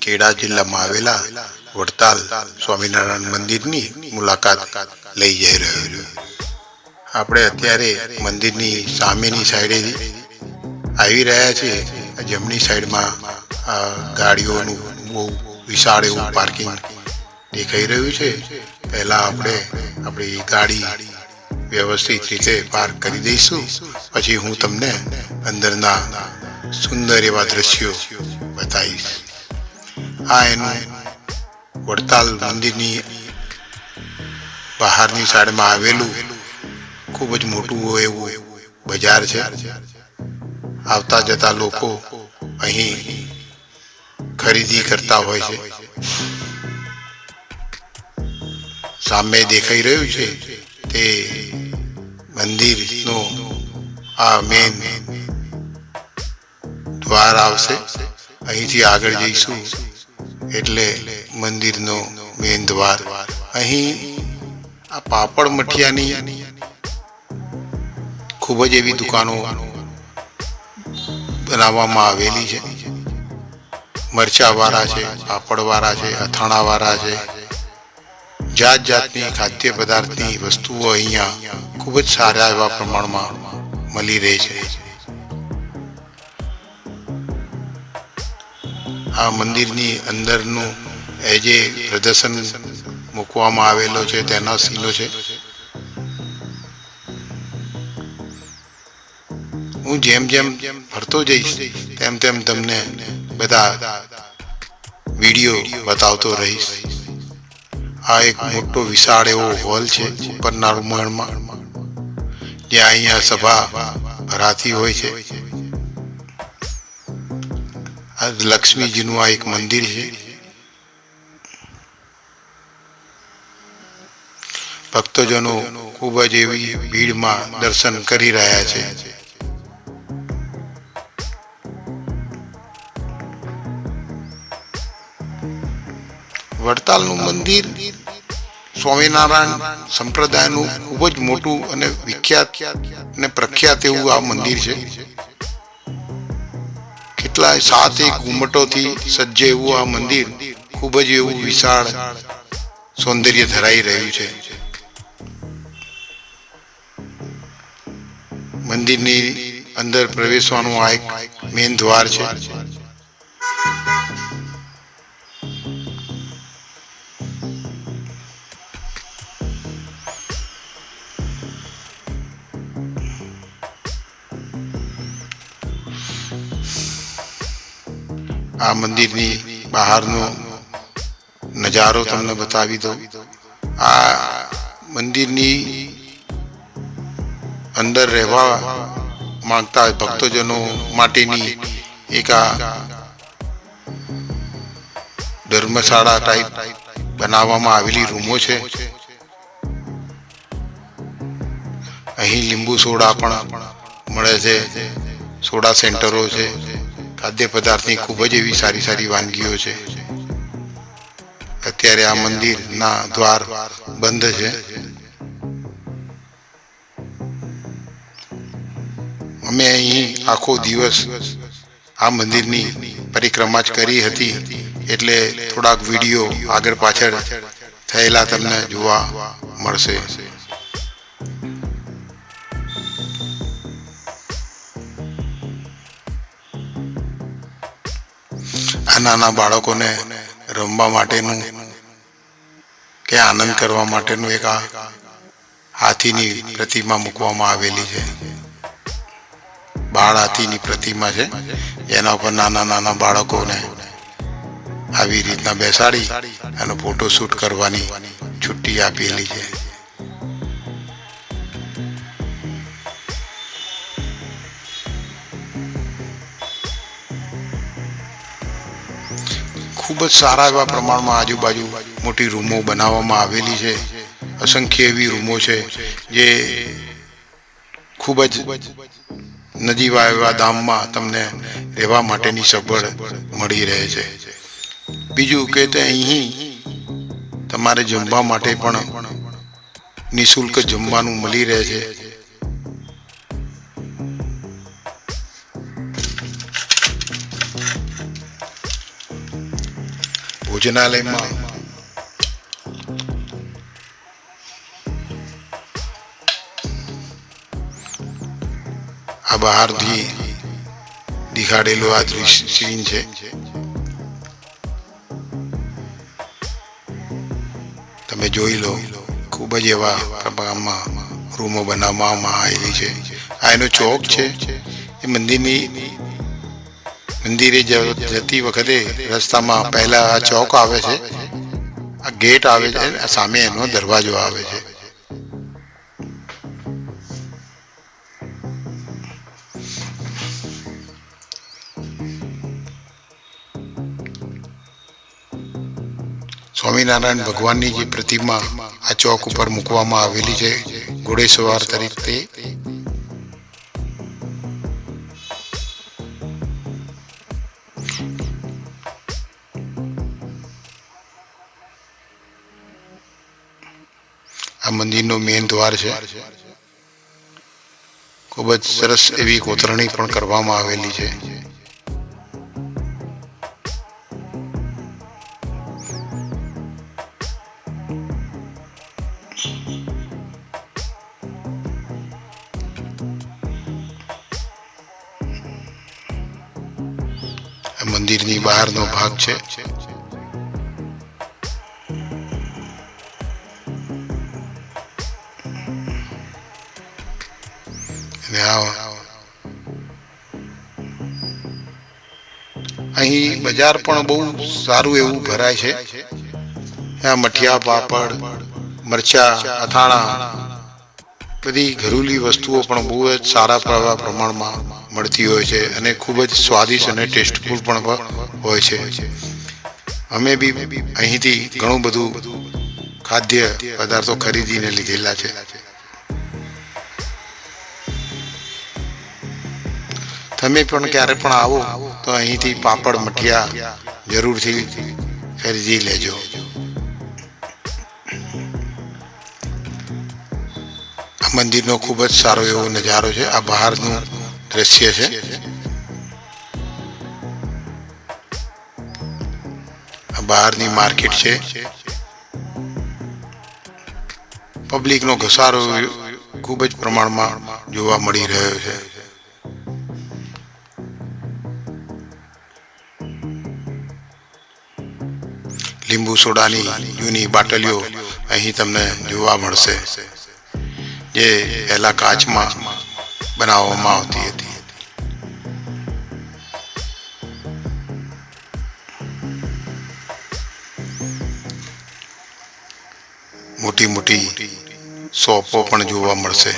ખેડા જિલ્લામાં આવેલા વડતાલ સ્વામિનારાયણ મંદિરની મુલાકાત લઈ જઈ રહ્યો છું. આપણે અત્યારે મંદિરની સામેની સાઈડે આવી રહ્યા છીએ. જમણી સાઈડમાં ગાડીઓનું બહુ વિશાળ એવું પાર્કિંગ દેખાઈ રહ્યું છે. પહેલાં આપણે આપણી ગાડી વ્યવસ્થિત રીતે પાર્ક કરી દઈશું. પછી હું તમને અંદરના સુંદર એવા દ્રશ્યો બતાવીશ. આ એનું વડતાલ મંદિરની બહારની સાઈડમાં આવેલું ખૂબ જ મોટું એવું બજાર છે. આવતા જતા લોકો અહીં ખરીદી કરતા હોય છે. સામે દેખાઈ રહ્યું છે તે મંદિરનો આ મેન દ્વાર આવશે. અહીંથી આગળ જઈશું એટલે મંદિરનો મેન દ્વાર. અહીં આ પાપડ મઠિયાની ખૂબ જ એવી દુકાનો બનાવવામાં આવેલી છે. મરચાવાળા છે, પાપડવાળા છે, અથાણાવાળા છે. જાત જાતની ખાદ્ય પદાર્થની વસ્તુઓ અહીંયા ખૂબ જ સારા એવા પ્રમાણમાં મળી રહે છે. આ મંદિરની અંદરનું એ જે પ્રદર્શન મૂકવામાં આવેલો છે તેના સીનો છે. હું જેમ જેમ ફરતો જઈશ તેમ તેમ તમને બધા વિડીયો બતાવતો રહીશ. આ એક મોટો વિશાળ એવો હોલ છે ઉપરના રૂમમાં, જ્યાં અહીંયા સભા ભરાતી હોય છે. આ લક્ષ્મીજીનું આ એક મંદિર છે. ભક્તજનો ખૂબ જ એવી ભીડમાં દર્શન કરી રહ્યા છે. વડતાલનું મંદિર સ્વામિનારાયણ સંપ્રદાયનું ખૂબ જ મોટું અને વિખ્યાત અને પ્રખ્યાત એવું આ મંદિર છે. કેટલાય 7 ગુમ્મટોથી સજ્જ એવું આ મંદિર ખૂબ જ એવું વિશાળ સૌંદર્ય ધરાઈ રહ્યું છે. મંદિરની અંદર પ્રવેશવાનું આ એક મેન દ્વાર છે. આ મંદિરની બહારનો નજારો તમને બતાવી દઉં. આ મંદિરની અંદર રહેવા માંગતા ભક્તજનો માટેની એક આ ધર્મશાળા ટાઈપ બનાવવામાં આવેલી રૂમો છે. અહીં લીંબુ સોડા પણ મળે છે. સોડા સેન્ટરો છે. ખાદ્ય પદાર્થની ખૂબ જ એવી સારી સારી વાનગીઓ છે. અત્યારે આ મંદિરના દ્વાર બંધ છે. અમે અહીં આખો દિવસ આ મંદિરની પરિક્રમા જ કરી હતી, એટલે થોડાક વિડીયો આગળ પાછળ થયેલા તમને જોવા મળશે. આ નાના બાળકોને રમવા માટેનું કે આનંદ કરવા માટેનું એક આ હાથીની પ્રતિમા મૂકવામાં આવેલી છે. બાળ હાથીની પ્રતિમા છે, જેના ઉપર નાના નાના બાળકોને આવી રીતના બેસાડી અને ફોટો શૂટ કરવાની છુટ્ટી આપેલી છે. ખૂબ જ સારા એવા પ્રમાણમાં આજુબાજુ મોટી રૂમો બનાવવામાં આવેલી છે. અસંખ્ય એવી રૂમો છે જે ખૂબ જ નજીવા એવા દામમાં તમને રહેવા માટેની સગવડ મળી રહે છે. બીજું કે તે અહીં તમારે જમવા માટે પણ નિઃશુલ્ક જમવાનું મળી રહે છે. ભોજનાલયમાં આ બહારથી દેખાડેલું આ સીન છે. તમે જોઈ લો, ખૂબ જ એવા પ્રમાણમાં રૂમો બનાવવામાં આવેલી છે. આ એનો ચોક છે. એ મંદિરે જતી વખતે રસ્તામાં પહેલા આ ચોક આવે છે, આ ગેટ આવે છે, સામે એનો દરવાજો આવે છે. સ્વામિનારાયણ ભગવાનની જે પ્રતિમા આ ચોક ઉપર મૂકવામાં આવેલી છે ઘોડેસવાર તરીકે. આ મંદિરનો મેન દ્વાર છે. ખૂબ જ સરસ એવી કોતરણી પણ કરવામાં આવેલી છે. મંદિરની બહારનો ભાગ છે. અહીં બજાર પણ બહુ સારું એવું ભરાય છે. ત્યાં મઠિયા, પાપડ, મરચા, અથાણા, બધી ઘરેલું વસ્તુઓ પણ બહુ જ સારા પ્રમાણમાં મળતી હોય છે અને ખૂબ જ સ્વાદિષ્ટ અને ટેસ્ટફુલ પણ હોય છે. અમે બી અહીંથી ઘણું બધું ખાદ્ય પદાર્થો ખરીદીને લીધેલા છે. તમે પણ ક્યારે પણ આવો તો અહીંથી પાપડ, મઠિયા જરૂરથી ખરીદી લેજો. આ મંદિરનો ખૂબ જ સારો એવો નજારો છે. આ બહારનું દ્રશ્ય છે. આ બહારની માર્કેટ છે. પબ્લિકનો ઘસારો ખૂબ જ પ્રમાણમાં જોવા મળી રહ્યો છે. લીંબુ સોડાની જૂની બાટલીઓ અહીં તમને જોવા મળશે, જે પહેલા કાચમાં બનાવવામાં આવતી હતી. મોટી મોટી શોપો પણ જોવા મળશે.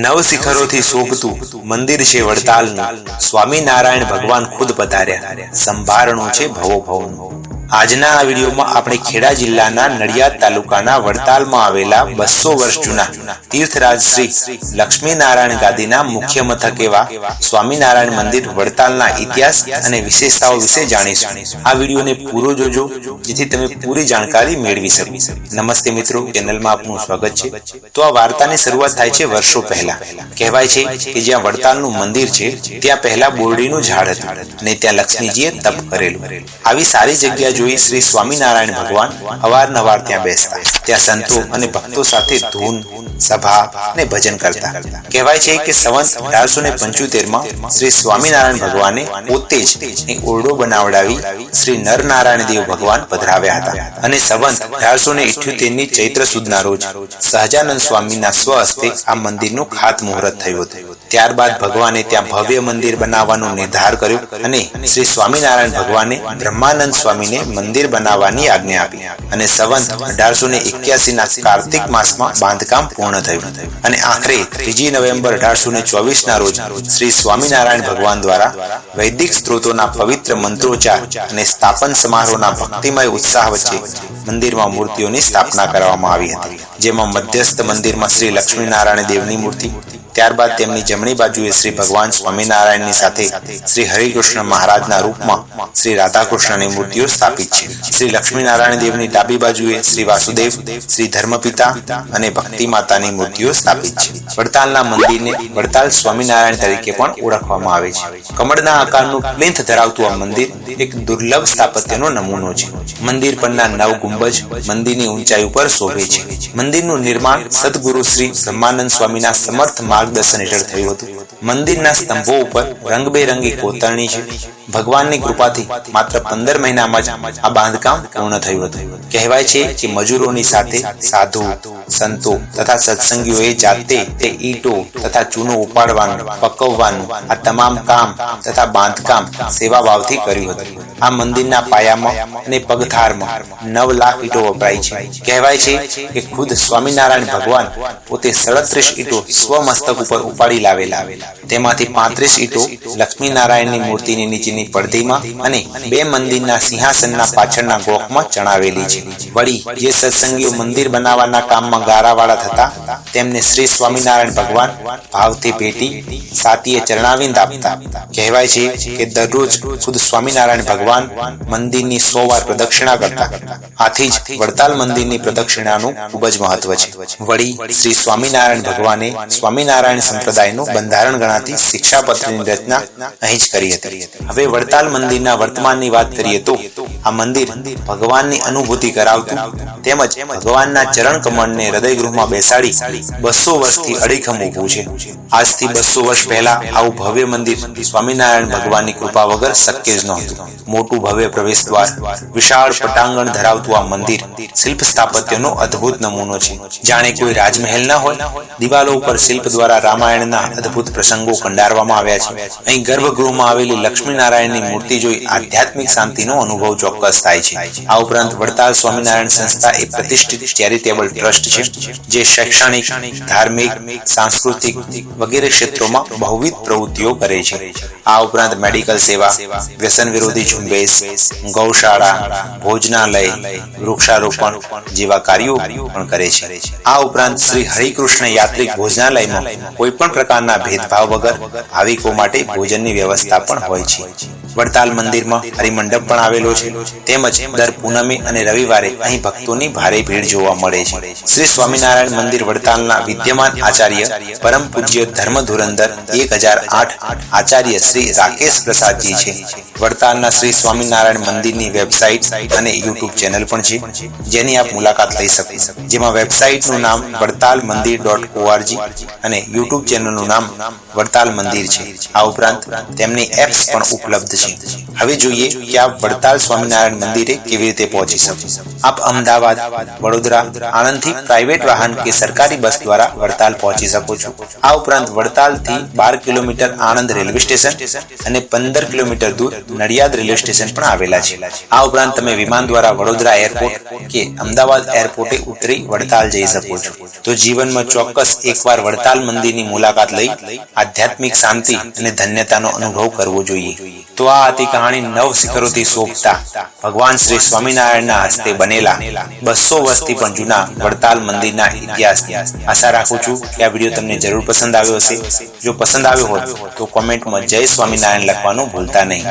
નવ શિખરોથી શોભતું મંદિર છે વડતાલનું. સ્વામિનારાયણ ભગવાન ખુદ પધાર્યા. સંભારણું છે ભવો ભવનું. આજના આ વિડીયોમાં આપણે ખેડા જિલ્લાના નડિયાદ તાલુકાના વડતાલમાં આવેલા 200 વર્ષ જૂના તીર્થરાજ શ્રી લક્ષ્મીનારાયણ ગાદીના મુખ્ય મથક એવા સ્વામિનારાયણ મંદિર વડતાલના ઇતિહાસ અને વિશેષતાઓ વિશે જાણીશું. આ વિડીયોને પૂરો જોજો જેથી તમે પૂરી જાણકારી મેળવી શકો. નમસ્તે મિત્રો, ચેનલમાં આપનું સ્વાગત છે. તો આ વાર્તાની શરૂઆત થાય છે વર્ષો પહેલા. કહેવાય છે કે જ્યાં વડતાલનું મંદિર છે ત્યાં પહેલા બોરડીનું ઝાડ હતું અને ત્યાં લક્ષ્મીજીએ તપ કરેલું. આવી સારી જગ્યા જોઈ શ્રી સ્વામિનારાયણ ભગવાન અવારનવાર ત્યાં બેસતા. ત્યાં સંતો અને ભક્તો સાથે ધૂન, સભા અને ભજન કરતા. કહેવાય છે કે સંવત 1875 શ્રી સ્વામિનારાયણ ભગવાને પોતે જ એક ઓરડો બનાવડાવી શ્રી નરનારાયણ દેવ ભગવાન પધરાવ્યા હતા અને સંવત 1878 ચૈત્ર સુદના રોજ સહજાનંદ સ્વામીના સ્વહસ્તે આ મંદિરનું ખાતમુહૂર્ત થયું હતું. ત્યારબાદ ભગવાને ત્યાં ભવ્ય મંદિર બનાવવાનો નિર્ધાર કર્યો અને શ્રી સ્વામિનારાયણ ભગવાને બ્રહ્માનંદ સ્વામીને મંદિર બનાવવાની આજ્ઞા આપી અને સંવત 1881 ના કાર્તિક માસમાં બાંધકામ પૂર્ણ થયું અને આખરે 3 નવેમ્બર 1824 ના રોજ શ્રી સ્વામિનારાયણ ભગવાન દ્વારા વૈદિક સ્ત્રોતોના પવિત્ર મંત્રોચ્ચાર અને સ્થાપન સમારોહના ભક્તિમય ઉત્સાહ વચ્ચે મંદિરમાં મૂર્તિઓની સ્થાપના કરવામાં આવી હતી, જેમાં મધ્યસ્થ મંદિરમાં શ્રી લક્ષ્મીનારાયણ દેવની મૂર્તિ, ત્યારબાદ તેમની જમણી બાજુએ શ્રી ભગવાન સ્વામિનારાયણની સાથે શ્રી હરિકૃષ્ણ મહારાજના રૂપમાં શ્રી રાધાકૃષ્ણની મૂર્તિઓ સ્થાપિત છે. શ્રી લક્ષ્મીનારાયણ દેવની ડાબી બાજુએ શ્રી વાસુદેવ, શ્રી ધર્મપિતા અને ભક્તિ માતાની મૂર્તિઓ સ્થાપિત છે. વડતાલના મંદિરને વડતાલ સ્વામિનારાયણ તરીકે પણ ઓળખવામાં આવે છે. કમળના આકારનું પ્લિન્થ ધરાવતું આ મંદિર એક દુર્લભ સ્થાપત્યનો નમૂનો છે. મંદિર પરના 9 ગુંબજ મંદિરની ઊંચાઈ ઉપર શોભે છે. મંદિરનું નિર્માણ સદગુરુ શ્રી બ્રહ્માનંદ સ્વામીના સમર્થ માર્ગદર્શન હેઠળ થયું હતું. મંદિરના સ્તંભો ઉપર રંગબેરંગી કોતરણી છે. ભગવાનની કૃપાથી માત્ર 15 મહિનામાં જ આ બાંધકામ પૂર્ણ થયું હતું. કહેવાય છે કે મજૂરોની સાથે સાધુ, સંતો તથા સત્સંગીઓએ જાતે તે ઈંટો તથા ચૂનો ઉપાડવાનું, પકવવાનું આ તમામ કામ તથા બાંધકામ સેવાભાવથી કર્યું હતું. આ મંદિરના પાયામાં અને પગથારમાં 9 લાખ ઈંટો વપરાય છે. કહેવાય છે કે ખુદ સ્વામિનારાયણ ભગવાન પોતે 37 ઈંટો સ્વમસ્તક ઉપર ઉપાડી લાવેલા. તેમાંથી 35 ઈંટો લક્ષ્મીનારાયણની મૂર્તિની નીચેની પડધીમાં અને 2 મંદિરના સિંહાસનના પાછળના ગોખમાં ચણાવેલી છે. વળી જે સત્સંગીઓ મંદિર બનાવવાના કામમાં ગારાવાળા થતા તેમને શ્રી સ્વામિનારાયણ ભગવાન ભાવથી ભેટી સાતીએ ચરણાવિંદ આપતા. કહેવાય છે કે દરરોજ ખુદ સ્વામિનારાયણ ભગવાન મંદિરની 100 વાર પ્રદક્ષિણા કરતા. આથી જ વડતાલ મંદિરની પ્રદક્ષિણાનું ખૂબ જ મહત્વ છે. વળી શ્રી સ્વામિનારાયણ ભગવાને સ્વામિનારાયણ સંપ્રદાયનું બંધારણ ગણાતી શિક્ષાપત્રની રચના અહીં જ કરી હતી. હવે વડતાલ મંદિરના વર્તમાનની વાત કરીએ તો આ મંદિર ભગવાનની અનુભૂતિ કરાવતું તેમજ ભગવાનના ચરણ કમળને હૃદયગૃહમાં બેસાડી 200 વર્ષથી અડીખમ ઊભું છે. આજથી 200 વર્ષ પહેલા આવું ભવ્ય મંદિર સ્વામિનારાયણ ભગવાનની કૃપા વગર શક્ય જ નહોતું. મોટું ભવ્ય પ્રવેશ દ્વાર, વિશાળ પટાંગણ ધરાવતું આ મંદિર શિલ્પ સ્થાપત્યનો અદ્ભુત નમૂનો છે. જાણે કોઈ રાજમહેલ ના હોય. દિવાલો ઉપર શિલ્પ દ્વારા રામાયણના અદ્ભુત પ્રસંગો કંડારવામાં આવ્યા છે. અહીં ગર્ભગૃહમાં આવેલી લક્ષ્મીનારાયણની મૂર્તિ જોઈ આધ્યાત્મિક શાંતિનો અનુભવ ચોક્કસ થાય છે. આ ઉપરાંત વડતાલ સ્વામિનારાયણ સંસ્થા એક પ્રતિષ્ઠિત ચેરિટેબલ ટ્રસ્ટ છે, જે શૈક્ષણિક, ધાર્મિક, સાંસ્કૃતિક વગેરે ક્ષેત્રોમાં બહુવિધ પ્રવૃત્તિઓ કરે છે. આ ઉપરાંત મેડિકલ સેવા, વ્યસન વિરોધી ઝુંબેશ, ગૌશાળા, ભોજનાલય, વૃક્ષારોપણ જેવા કાર્યો પણ કરે છે. આ ઉપરાંત શ્રી હરિકૃષ્ણ યાત્રિક ભોજનાલયમાં કોઈ પણ પ્રકારના ભેદભાવ વગર ભાવિકો માટે ભોજનની વ્યવસ્થા પણ હોય છે. વડતાલ મંદિરમાં હરિમંડપ પણ આવેલો છે. તેમજ દર પૂનમે અને રવિવારે અહીં ભક્તોની ભારે ભીડ જોવા મળે છે. શ્રી સ્વામિનારાયણ મંદિર વડતાલના વિદ્યમાન આચાર્ય પરમ પૂજ્ય ધર્મ ધુરંધર 1008 આચાર્ય શ્રી રાકેશ પ્રસાદજી છે. વડતાલના શ્રી સ્વામિનારાયણ મંદિરની વેબસાઇટ અને યુટ્યુબ ચેનલ પણ છે, જેની આપ મુલાકાત લઈ શકો. જેમાં વેબસાઇટનું નામ vadtalmandir.org અને યુટ્યુબ ચેનલનું નામ વડતાલ મંદિર છે. આ ઉપરાંત તેમની એપ્સ પણ ઉપલબ્ધ છે. હવે જોઈએ કે આપ વડતાલ સ્વામિનારાયણ મંદિરે કેવી રીતે પહોંચી શકો. આપ અમદાવાદ, વડોદરા, આણંદથી પ્રાઇવેટ વાહન કે સરકારી બસ દ્વારા વડતાલ પહોંચી શકો છો. આ ઉપરાંત વડતાલથી 12 કિલોમીટર આણંદ રેલવે સ્ટેશન અને 15 કિલોમીટર દૂર નડિયાદ રેલવે સ્ટેશન પણ આવેલા છે. આ ઉપરાંત તમે વિમાન દ્વારા વડોદરા એરપોર્ટ કે અમદાવાદ એરપોર્ટે ઉતરી વડતાલ જઈ શકો છો. તો જીવનમાં ચોક્કસ એકવાર વડતાલ મંદિરની મુલાકાત લઈ આધ્યાત્મિક શાંતિ અને ધન્યતાનો અનુભવ કરવો જોઈએ. તો આ હતી કહાણી 9 શિખરોથી શોભતા ભગવાન શ્રી સ્વામિનારાયણના હસ્તે બનેલા 200 વર્ષથી પણ જૂના વડતાલ મંદિરના ઇતિહાસની. આશા રાખું છું કે આ વિડીયો તમને જરૂર પસંદ આવ્યો હશે. જો પસંદ આવ્યો હોય તો કોમેન્ટમાં જય સ્વામિનારાયણ લખવાનું ભૂલતા નહીં.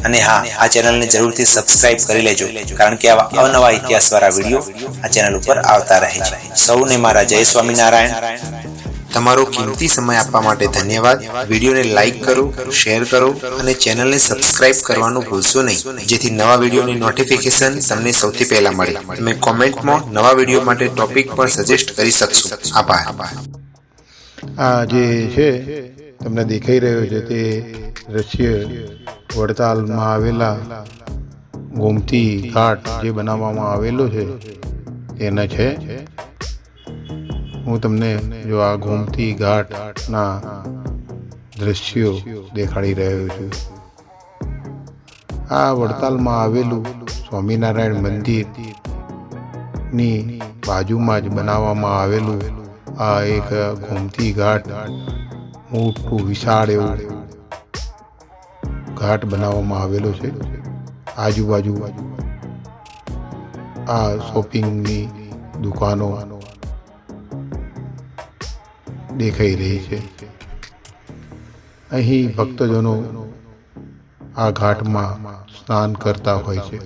અને હા, આ ચેનલને જરૂરથી સબસ્ક્રાઇબ કરી લેજો, કારણ કે આવા અવનવા ઇતિહાસવાળા વિડીયો આ ચેનલ ઉપર આવતા રહે છે. સૌને મારા જય સ્વામિનારાયણ. તમારો કિંમતી સમય આપવા માટે ધન્યવાદ. વિડીયોને લાઈક કરો, શેર કરો અને ચેનલને સબસ્ક્રાઇબ કરવાનું ભૂલશો નહીં, જેથી નવા વિડીયોની નોટિફિકેશન તમને સૌથી પહેલા મળે. તમે કોમેન્ટમાં નવા વિડીયો માટે ટોપિક પણ સજેસ્ટ કરી શકશો. આભાર. આ જે છે તમને દેખાઈ રહ્યો છે તે દ્રશ્ય વડતાલમાં આવેલા ગોમતી ઘાટ જે બનાવવામાં આવેલો છે તેના છે. હું તમને જો આ ગોમતી ઘાટના દ્રશ્યો દેખાડી રહ્યો છું. આ વડતાલમાં આવેલું સ્વામિનારાયણ મંદિરની બાજુમાં જ બનાવવામાં આવેલું આ એક ગોમતી ઘાટ, મોટું વિશાળ એવું ઘાટ બનાવવામાં આવેલો છે. આજુબાજુ આ શોપિંગની દુકાનો દેખાઈ રહી છે. અહીં ભક્તજનો આ ઘાટમાં સ્નાન કરતા હોય છે.